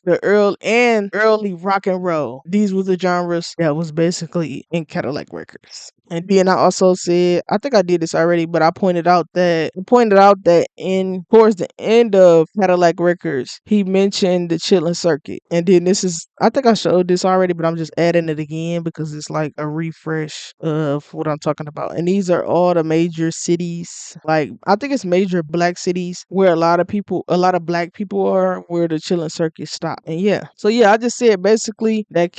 the early rock and roll. These were the genres that was basically in Cadillac Records. And then I also said, I think I did this already, but I pointed out that in towards the end of Cadillac Records, he mentioned the Chitlin Circuit. And then I think I showed this already, but I'm just adding it again because it's like a refresh of what I'm talking about. And these are all the major cities, like I think it's major black cities where a lot of black people are, where the Chitlin Circuit stopped. And yeah, so yeah, I just said basically that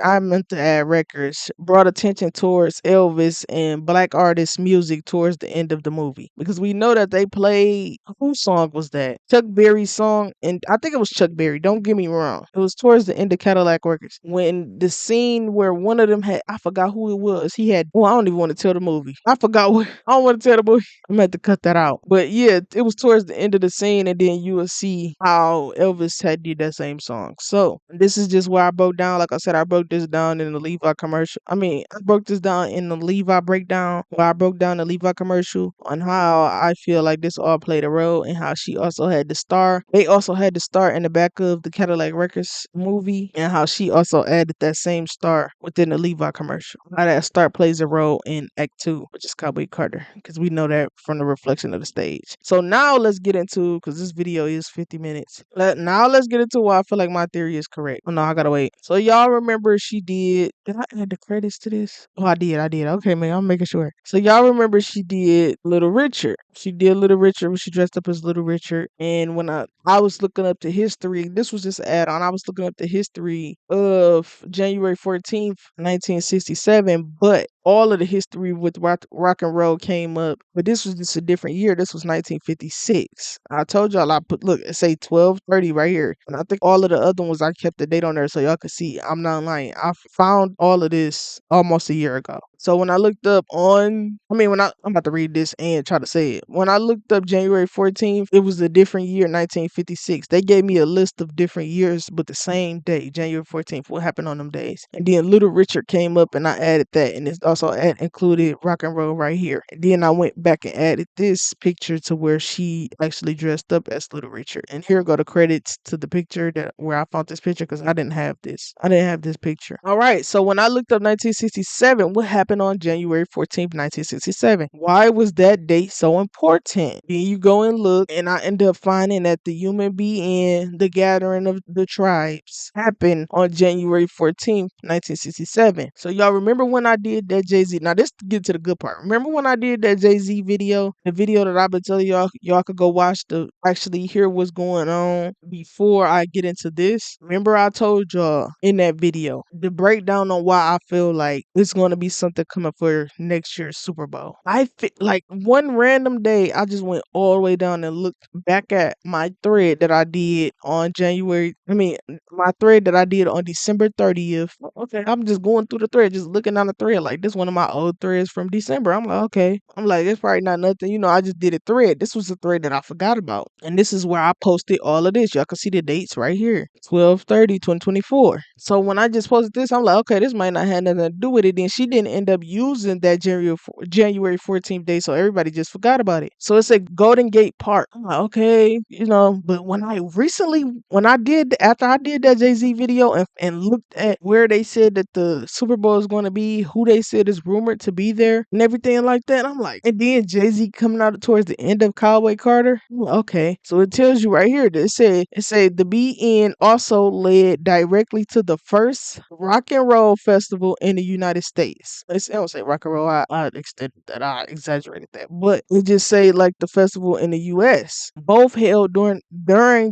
I meant to add records, brought attention towards Elvis and black artists' music towards the end of the movie, because we know that they played, whose song was that? Chuck Berry's song, and I think it was Chuck Berry. Don't get me wrong. It was towards the end of Cadillac Records when the scene where one of them had, I forgot who it was. He had, well, I don't even want to tell the movie. I don't want to tell the movie. I'm gonna have to cut that out. But yeah, it was towards the end of the scene, and then you will see how Elvis had did that same song. So this is just where I broke down. Like I said, I broke this down in the Levi commercial. I broke this down in the Levi breakdown, where I broke down the Levi commercial on how I feel like this all played a role, and how she also had the star. They also had the star in the back of the Cadillac Records movie, and how she also added that same star within the Levi commercial. How that star plays a role in Act 2, which is Cowboy Carter, because we know that from the reflection of the stage. So now let's get into, because this video is 50 minutes. Now let's get into why I feel like my theory is correct. Oh no, I gotta wait. So y'all remember did I add the credits to this? Oh, I did. Okay, man, I'm making sure. So y'all remember she did Little Richard. She did Little Richard when she dressed up as Little Richard. And when I was looking up the history, this was just an add-on. I was looking up the history of January 14th, 1967, but all of the history with rock and roll came up. But this was just a different year. This was 1956. I told y'all it say 1230 right here. And I think all of the other ones I kept the date on there so y'all could see I'm not lying. I found all of this almost a year ago. So when I looked up I'm about to read this and try to say it. When I looked up January 14th, it was a different year, 1956. They gave me a list of different years, but the same day, January 14th, what happened on them days. And then Little Richard came up and I added that, and it's also included rock and roll right here. And then I went back and added this picture to where she actually dressed up as Little Richard. And here go the credits to the picture where I found this picture, because I didn't have this. I didn't have this picture. All right, so when I looked up 1967, what happened on January 14th, 1967? Why was that date so important? Then you go and look, and I end up finding that the human being, the gathering of the tribes, happened on January 14th, 1967. So y'all remember when I did that Jay-Z? Now this to get to the good part. Remember when I did that Jay-Z video? The video that I've been telling y'all could go watch to actually hear what's going on before I get into this. Remember I told y'all in that video the breakdown on why I feel like it's going to be something coming for next year's Super Bowl. I feel like one random day I just went all the way down and looked back at my thread that I did on my thread that I did on December 30th. Okay, I'm just going through the thread, just looking down the thread, like this one of my old threads from December. I'm like, okay. I'm like, it's probably not nothing. I just did a thread. This was a thread that I forgot about. And this is where I posted all of this. Y'all can see the dates right here. 12/30/2024. So when I just posted this, I'm like, okay, this might not have nothing to do with it. Then she didn't end up using that January 14th day, so everybody just forgot about it. So it's a Golden Gate Park. I'm like, okay, but after I did that Jay-Z video and looked at where they said that the Super Bowl is going to be, who they said is rumored to be there, and everything like that, I'm like, and then Jay-Z coming out towards the end of Cowboy Carter. I'm like, okay, so it tells you right here that it said the BN also led directly to the first rock and roll festival in the United States. It don't say Rock and Roll. I extended that. I exaggerated that, but it just say like the festival in the U.S. Both held during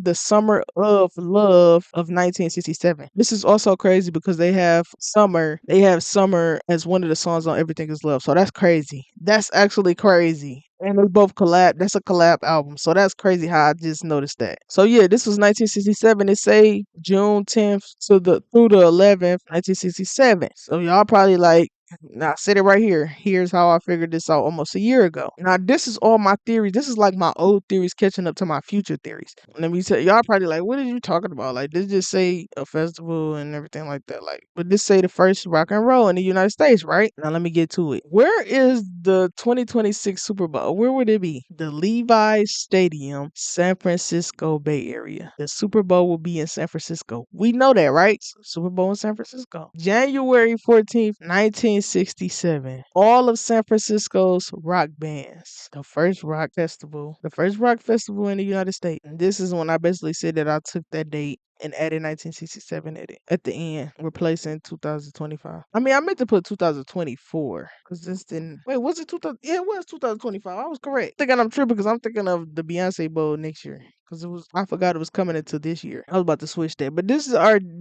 the Summer of Love of 1967. This is also crazy because they have summer. They have summer as one of the songs on Everything Is Love. So that's crazy. That's actually crazy. And they both collab. That's a collab album. So that's crazy how I just noticed that. So yeah, this was 1967. It say June 10th to the through the 11th, 1967. So y'all probably like, now I said it right here. Here's how I figured this out almost a year ago. Now this is all my theories. This is like my old theories catching up to my future theories. Let me tell y'all probably like, what are you talking about? Like this just say a festival and everything like that. Like, but this say the first rock and roll in the United States, right? Now let me get to it. Where is the 2026 Super Bowl? Where would it be? The Levi's Stadium, San Francisco Bay Area. The Super Bowl will be in San Francisco. We know that, right? Super Bowl in San Francisco. January 14th, 1967. All of San Francisco's rock bands. The first rock festival in the United States. And this is when I basically said that I took that date and added 1967 at the end, replacing 2025. I mean, I meant to put 2024 because this didn't. Wait, was it 2000? Yeah, it was 2025. I was correct. Thinking I'm tripping because I'm thinking of the Beyonce Bowl next year. Because it was, I forgot it was coming into this year. I was about to switch that, but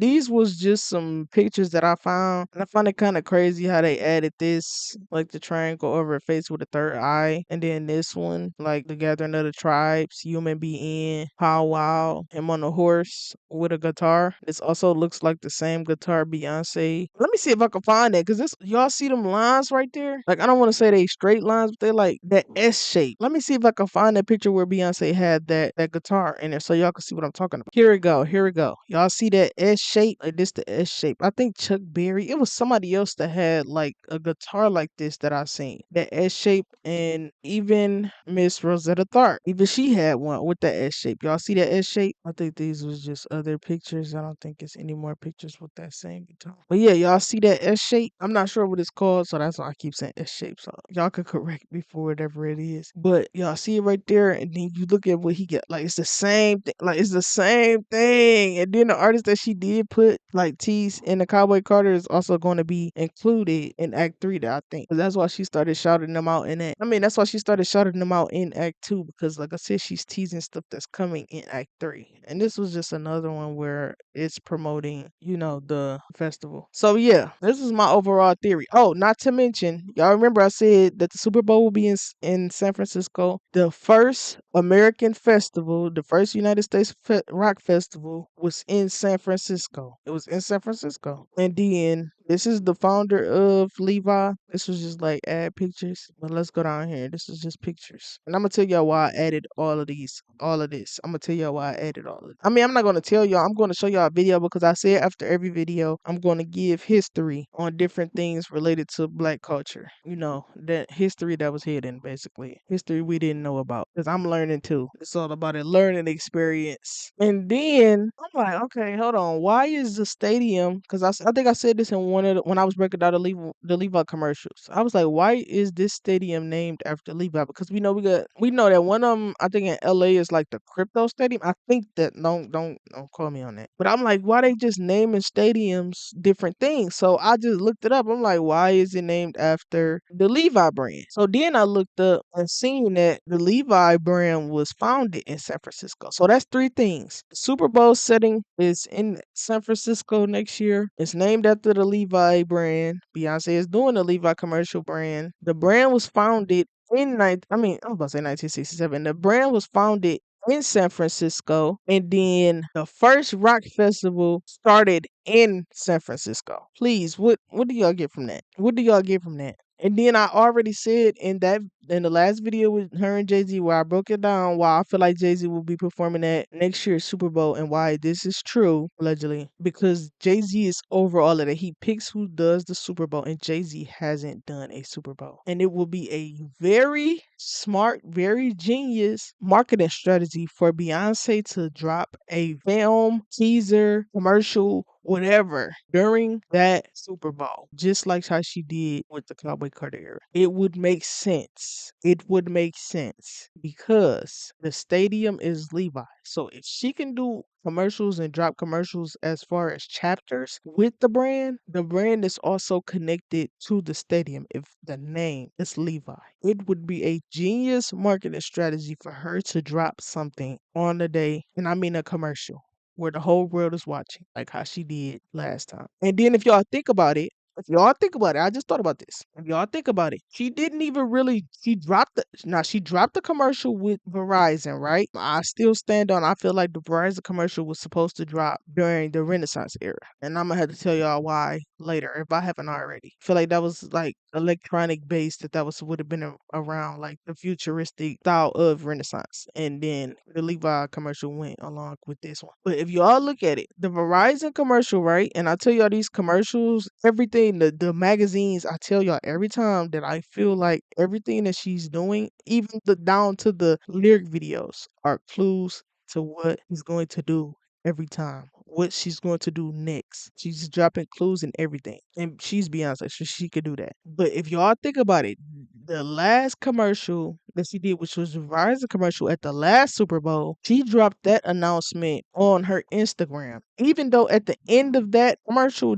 these was just some pictures that I found, and I find it kind of crazy how they added this, like the triangle over a face with a third eye, and then this one, like the Gathering of the Tribes, Human Being, Pow Wow, him on a horse with a guitar. This also looks like the same guitar Beyonce. Let me see if I can find that, because this, y'all see them lines right there? Like, I don't want to say they straight lines, but they like that S shape. Let me see if I can find that picture where Beyonce had that guitar in there so y'all can see what I'm talking about. Here we go. Here we go. Y'all see that S shape? Like this, the S shape. I think Chuck Berry. It was somebody else that had like a guitar like this that I seen. That S shape, and even Miss Rosetta Tharpe. Even she had one with that S shape. Y'all see that S shape? I think these was just other pictures. I don't think it's any more pictures with that same guitar. But yeah, y'all see that S shape? I'm not sure what it's called, so that's why I keep saying S shape. So y'all could correct me for whatever it is. But y'all see it right there, and then you look at what he got. Like it's the same thing. Like it's the same thing. And then the artist that she did put like Tease in the Cowboy Carter is also going to be included in Act 3. That I think. 'Cause that's why she started shouting them out in that. I mean, that's why she started shouting them out in Act 2, because like I said, she's teasing stuff that's coming in Act 3. And this was just another one where it's promoting, the festival. So yeah, this is my overall theory. Oh, not to mention, y'all remember I said that the Super Bowl will be in San Francisco. The first American festival, the first United States rock festival was in San Francisco. It was in San Francisco. And then this is the founder of Levi. This was just like add pictures. But let's go down here. This is just pictures. And I'm gonna tell y'all why I added all of this. I'm gonna tell y'all why I added all of it. I mean, I'm not gonna tell y'all. I'm gonna show y'all a video, because I said after every video, I'm gonna give history on different things related to Black culture. That history that was hidden, basically. History we didn't know about. Because I'm learning too. It's all about a learning experience. And then I'm like, okay, hold on. Why is the stadium? Because I think I said this in when I was breaking down the Levi commercials. I was like, why is this stadium named after Levi? Because we know that one of them, I think in LA, is like the crypto stadium. I think that don't quote me on that. But I'm like, why they just naming stadiums different things? So I just looked it up. I'm like, why is it named after the Levi brand? So then I looked up and seen that the Levi brand was founded in San Francisco. So that's three things. The Super Bowl setting is in San Francisco next year. It's named after the Levi brand. Beyonce is doing the Levi commercial brand. The brand was founded I was about to say 1967. The brand was founded in San Francisco, and then the first rock festival started in San Francisco. Please, what do y'all get from that? What do y'all get from that? And then I already said in the last video with her and Jay-Z, where I broke it down why I feel like Jay-Z will be performing at next year's Super Bowl, and why this is true, allegedly, because Jay-Z is over all of that. He picks who does the Super Bowl, and Jay-Z hasn't done a Super Bowl. And it will be a very smart, very genius marketing strategy for Beyonce to drop a film, teaser, commercial, whatever during that Super Bowl, just like how she did with the Cowboy Carter era. It would make sense. It would make sense because the stadium is Levi. So if she can do commercials and drop commercials as far as chapters with the brand is also connected to the stadium if the name is Levi. It would be a genius marketing strategy for her to drop something on the day, and I mean a commercial where the whole world is watching, like how she did last time. And then if y'all think about it, I just thought about this. If y'all think about it, she didn't even really she dropped the commercial with Verizon, right? I still stand on I feel like the Verizon commercial was supposed to drop during the Renaissance era. And I'm gonna have to tell y'all why later if I haven't already. I feel like that was like electronic based that was would have been around like the futuristic style of Renaissance. And then the Levi commercial went along with this one. But if y'all look at it, the Verizon commercial, right? And I tell y'all these commercials, everything, the magazines, I tell y'all every time that I feel like everything that she's doing, even down to the lyric videos, are clues to what he's going to do every time. What she's going to do next. She's dropping clues and everything. And she's Beyonce, so she could do that. But if y'all think about it, the last commercial that she did, which was the Verizon commercial at the last Super Bowl, she dropped that announcement on her Instagram. Even though at the end of that commercial,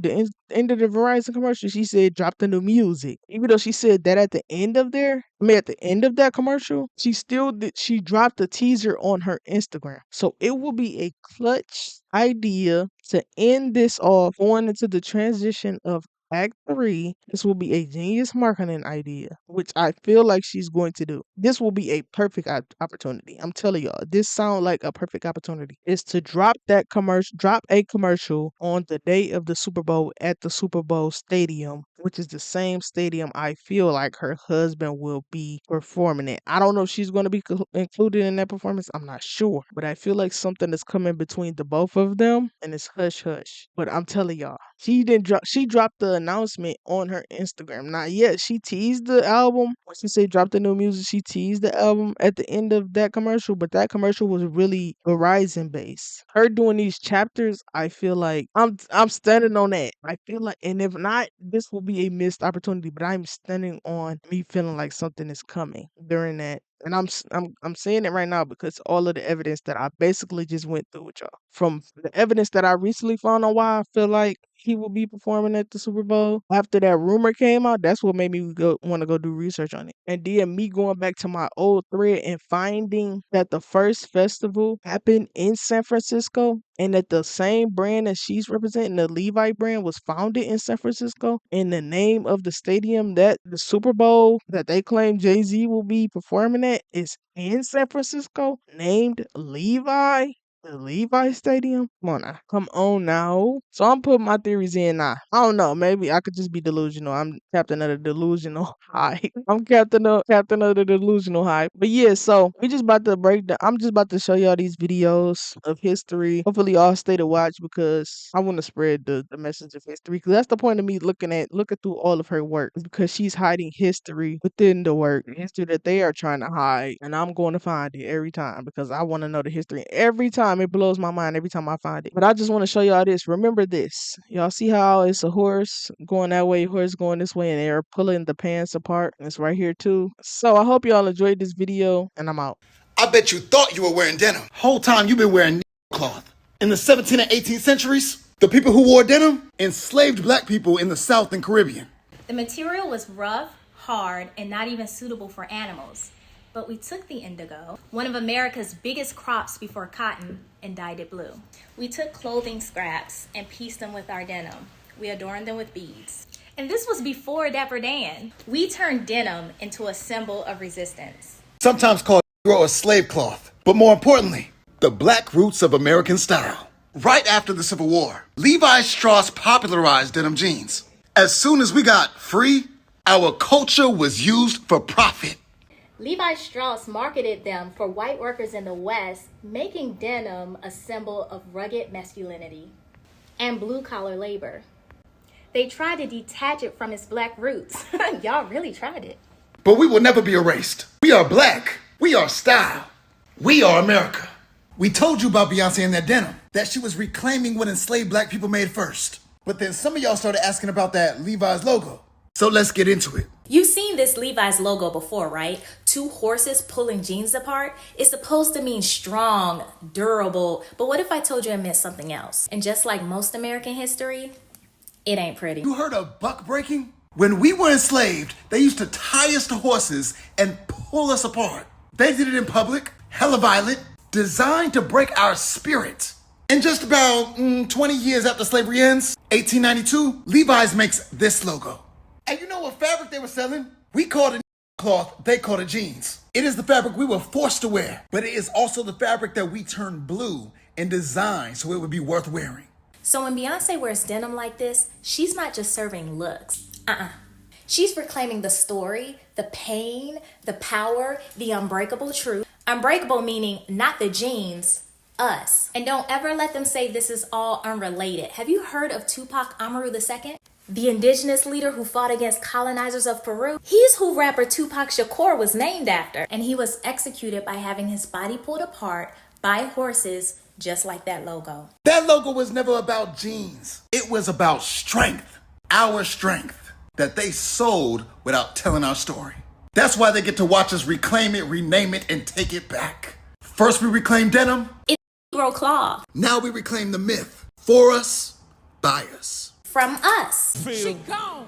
end of the Verizon commercial, she said drop the new music. Even though she said that at the end of at the end of that commercial, she dropped the teaser on her Instagram. So it will be a clutch idea to end this off going into the transition of Act 3. This will be a genius marketing idea, which I feel like she's going to do. This will be a perfect opportunity. I'm telling y'all, this sounds like a perfect opportunity. Is to drop a commercial on the day of the Super Bowl at the Super Bowl stadium, which is the same stadium I feel like her husband will be performing at. I don't know if she's going to be included in that performance. I'm not sure, but I feel like something is coming between the both of them, and it's hush hush. But I'm telling y'all, she didn't drop. She dropped the announcement on her Instagram. Not yet. She teased the album. When she said drop the new music, she teased the album at the end of that commercial. But that commercial was really Verizon based. Her doing these chapters, I feel like I'm standing on that. I feel like, and if not, this will be a missed opportunity. But I'm standing on me feeling like something is coming during that. And I'm saying it right now because all of the evidence that I basically just went through with y'all. From the evidence that I recently found on why I feel like he will be performing at the Super Bowl. After that rumor came out, that's what made me want to go do research on it. And then me going back to my old thread and finding that the first festival happened in San Francisco and that the same brand that she's representing, the Levi brand, was founded in San Francisco. And the name of the stadium that the Super Bowl that they claim Jay-Z will be performing at is in San Francisco, named Levi. The Levi Stadium? Come on now. So I'm putting my theories in now. I don't know. Maybe I could just be delusional. I'm captain of the delusional hype. I'm captain of the delusional hype. But yeah, so we just about to break down. I'm just about to show y'all these videos of history. Hopefully y'all stay to watch because I want to spread the message of history. Because that's the point of me looking through all of her work. It's because she's hiding history within the work. History that they are trying to hide. And I'm going to find it every time because I want to know the history. Every time it blows my mind every time I find it. But I just want to show y'all this. Remember this. Y'all see how it's a horse going that way, horse going this way, and they're pulling the pants apart. And it's right here too. So I hope y'all enjoyed this video, and I'm out. I bet you thought you were wearing denim. Whole time you've been wearing cloth. In the 17th and 18th centuries, the people who wore denim enslaved black people in the South and Caribbean. The material was rough, hard, and not even suitable for animals. But we took the indigo, one of America's biggest crops before cotton, and dyed it blue. We took clothing scraps and pieced them with our denim. We adorned them with beads. And this was before Dapper Dan. We turned denim into a symbol of resistance. Sometimes called Negro or slave cloth, but more importantly, the black roots of American style. Right after the Civil War, Levi Strauss popularized denim jeans. As soon as we got free, our culture was used for profit. Levi Strauss marketed them for white workers in the West, making denim a symbol of rugged masculinity and blue-collar labor. They tried to detach it from its black roots. Y'all really tried it. But we will never be erased. We are black. We are style. We are America. We told you about Beyonce and that denim, that she was reclaiming what enslaved black people made first. But then some of y'all started asking about that Levi's logo. So let's get into it. You've seen this Levi's logo before, right? Two horses pulling jeans apart. It's supposed to mean strong, durable, but what if I told you it meant something else? And just like most American history, it ain't pretty. You heard of buck breaking? When we were enslaved, they used to tie us to horses and pull us apart. They did it in public, hella violent, designed to break our spirit. And just about 20 years after slavery ends, 1892, Levi's makes this logo. And you know what fabric they were selling? We called it cloth, they called it jeans. It is the fabric we were forced to wear, but it is also the fabric that we turned blue and designed so it would be worth wearing. So when Beyonce wears denim like this, she's not just serving looks. She's reclaiming the story, the pain, the power, the unbreakable truth. Unbreakable meaning not the jeans, us. And don't ever let them say this is all unrelated. Have you heard of Tupac Amaru II? The indigenous leader who fought against colonizers of Peru? He's who rapper Tupac Shakur was named after. And he was executed by having his body pulled apart by horses, just like that logo. That logo was never about jeans. It was about strength, our strength, that they sold without telling our story. That's why they get to watch us reclaim it, rename it, and take it back. First we reclaim denim. It's Negro cloth. Now we reclaim the myth. For us, by us. From us. She gone.